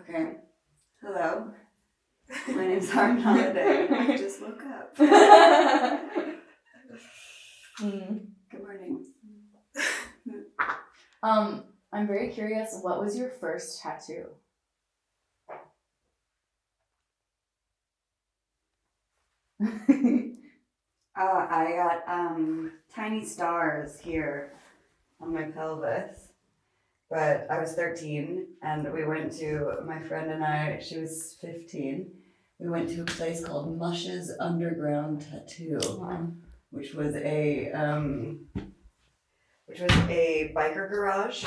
Okay. Hello. My name's Harman Holiday. I just woke up. Good morning. I'm very curious, what was your first tattoo? I got tiny stars here on my pelvis. But I was 13 and we went to, my friend and I, she was 15, we went to a place called Mush's Underground Tattoo, which was a biker garage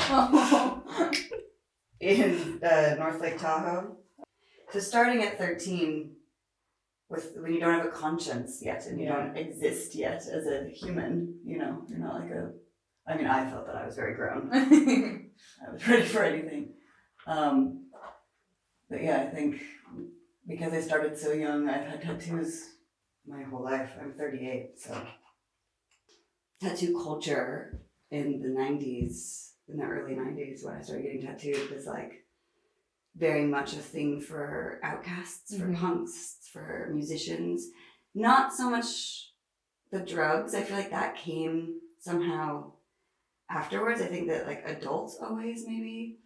in North Lake Tahoe. So starting at 13, when you don't have a conscience yet and you don't exist yet as a human, you're not like I felt that I was very grown. I was ready for anything. But yeah, I think because I started so young, I've had tattoos my whole life. I'm 38, so. Tattoo culture in the 90s, in the early 90s when I started getting tattooed was like very much a thing for outcasts, for punks, for musicians. Not so much the drugs. I feel like that came somehow afterwards. I think that like adults always maybe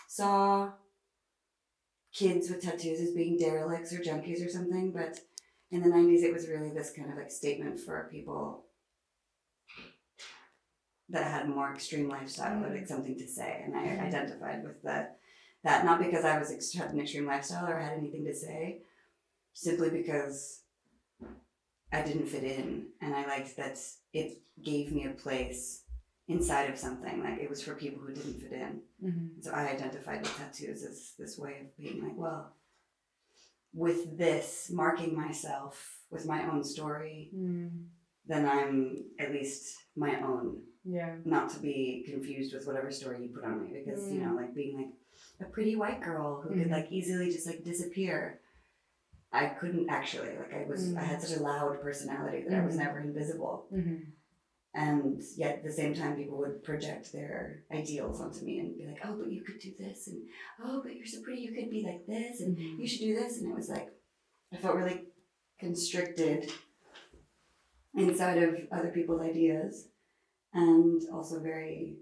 saw kids with tattoos as being derelicts or junkies or something, but in the 90s it was really this kind of like statement for people that had a more extreme lifestyle or like something to say, and I identified with that not because I had an extreme lifestyle or had anything to say, simply because I didn't fit in, and I liked that it gave me a place inside of something. Like it was for people who didn't fit in. So I identified with tattoos as this way of being like, well, with this marking myself with my own story, then I'm at least my own. Yeah. Not to be confused with whatever story you put on me, because like being like a pretty white girl who could like easily just like disappear. I couldn't actually, like I had such a loud personality that I was never invisible. And yet at the same time, people would project their ideals onto me and be like, oh, but you could do this, and oh, but you're so pretty, you could be like this, and you should do this. And it was like, I felt really constricted inside of other people's ideas, and also I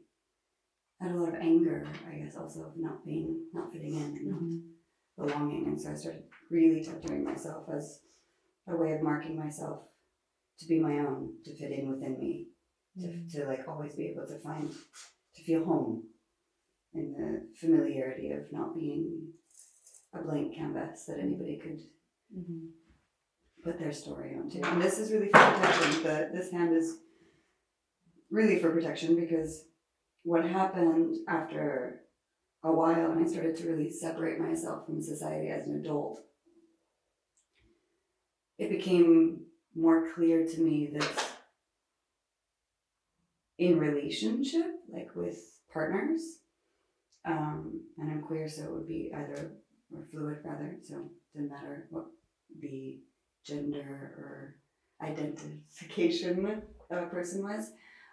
had a lot of anger, I guess, also of not fitting in and not belonging. And so I started really tattooing myself as a way of marking myself to be my own, to fit in within me. To like always be able to feel home in the familiarity of not being a blank canvas that anybody could put their story onto. And this is really for protection. This hand is really for protection, because what happened after a while, and I started to really separate myself from society as an adult, it became more clear to me that in relationship, like with partners, and I'm queer, so it would be either, or fluid rather, so it didn't matter what the gender or identification of a person was.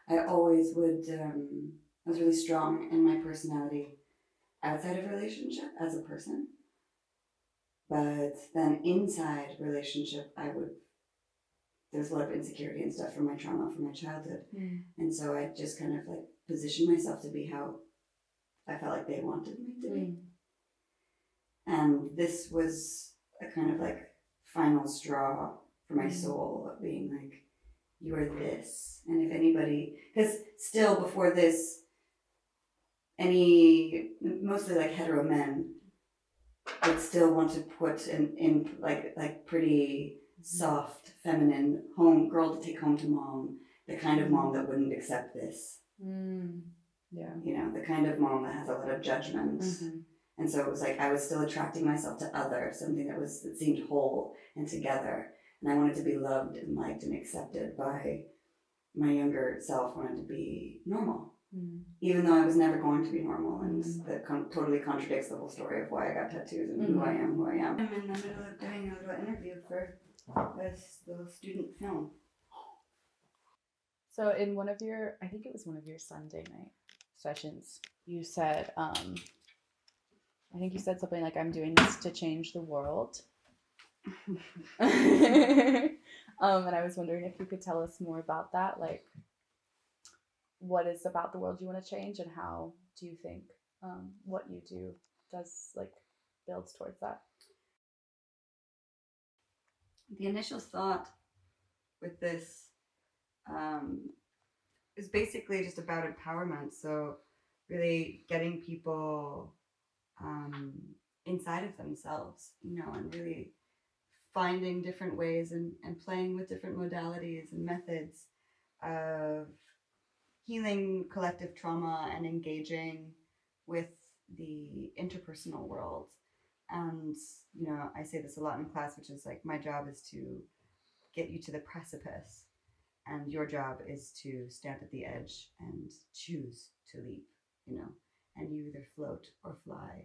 I always would, I was really strong in my personality outside of relationship as a person, but then inside relationship, there's a lot of insecurity and stuff from my trauma, from my childhood. And so I just kind of like positioned myself to be how I felt like they wanted me to be. And this was a kind of like final straw for my soul of being like, you are this. And if anybody, because still before this, mostly like hetero men would still want to put in like pretty soft, feminine girl to take home to mom, the kind of mom that wouldn't accept this. The kind of mom that has a lot of judgment. And so it was like I was still attracting myself to other, something that seemed whole and together. And I wanted to be loved and liked and accepted by my younger self, wanted to be normal. Even though I was never going to be normal, and that totally contradicts the whole story of why I got tattoos and who I am. I'm in the middle of doing a little interview for this little student film. So in I think it was one of your Sunday night sessions, you said, I think you said something like, I'm doing this to change the world. And I was wondering if you could tell us more about that, like what is about the world you want to change, and how do you think what you do does like builds towards that? The initial thought with this is basically just about empowerment. So really getting people inside of themselves, and really finding different ways and playing with different modalities and methods of healing collective trauma and engaging with the interpersonal world. And, I say this a lot in class, which is like, my job is to get you to the precipice, and your job is to stand at the edge and choose to leap, and you either float or fly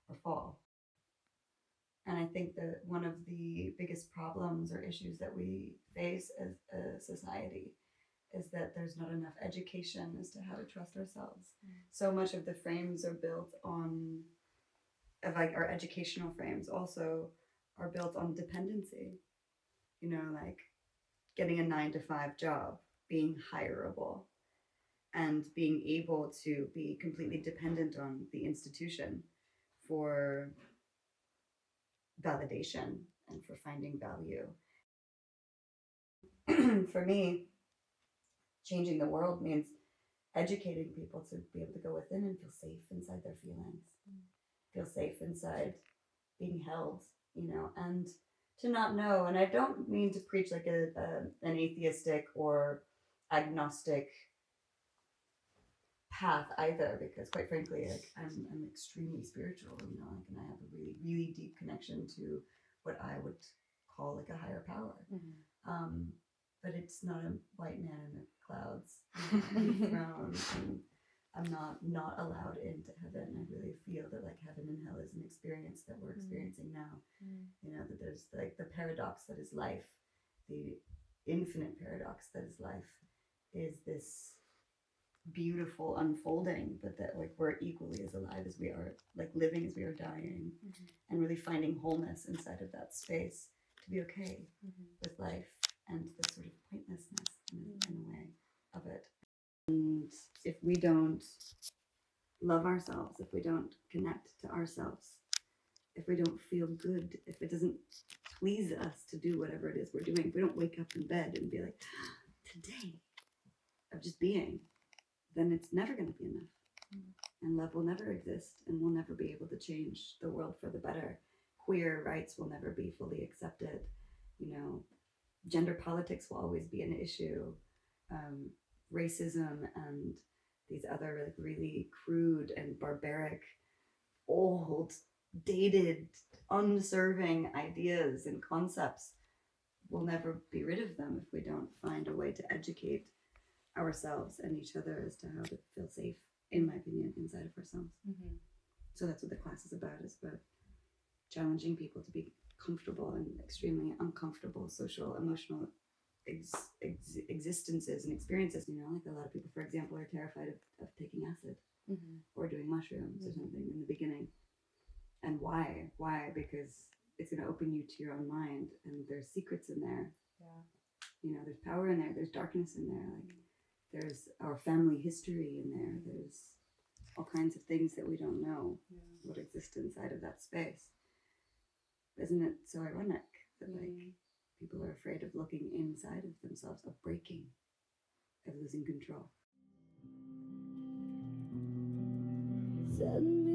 or fall. And I think that one of the biggest problems or issues that we face as a society is that there's not enough education as to how to trust ourselves. So much of the frames are built on, like our educational frames also are built on dependency, like getting a 9-to-5 job, being hireable, and being able to be completely dependent on the institution for validation and for finding value. For me, changing the world means educating people to be able to go within and feel safe inside their feelings, feel safe inside being held, and to not know. And I don't mean to preach like an atheistic or agnostic path either, because quite frankly, like I'm extremely spiritual, and I have a really, really deep connection to what I would call like a higher power. But it's not a white man in the clouds on the throne, and I'm not allowed into heaven. I really feel that like heaven and hell is an experience that we're experiencing now. That there's like the paradox that is life, the infinite paradox that is life, is this beautiful unfolding, but that like we're equally as alive as we are, like living as we are dying, and really finding wholeness inside of that space to be okay with life and the sort of pointlessness in a way of it. And if we don't love ourselves, if we don't connect to ourselves, if we don't feel good, if it doesn't please us to do whatever it is we're doing, if we don't wake up in bed and be like, today of just being, then it's never going to be enough. And love will never exist, and we'll never be able to change the world for the better. Queer rights will never be fully accepted. Gender politics will always be an issue. Racism and these other like really crude and barbaric, old, dated, unserving ideas and concepts, we'll never be rid of them if we don't find a way to educate ourselves and each other as to how to feel safe, in my opinion, inside of ourselves. So that's what the class is about. It's about challenging people to be comfortable in extremely uncomfortable social, emotional existences and experiences. Like a lot of people, for example, are terrified of taking acid or doing mushrooms or something in the beginning. And why? Because it's going to open you to your own mind, and there's secrets in there. There's power in there. There's darkness in there. Like there's our family history in there. There's all kinds of things that we don't know what exist inside of that space. Isn't it so ironic that like people are afraid of looking inside of themselves, of breaking, of losing control? Send me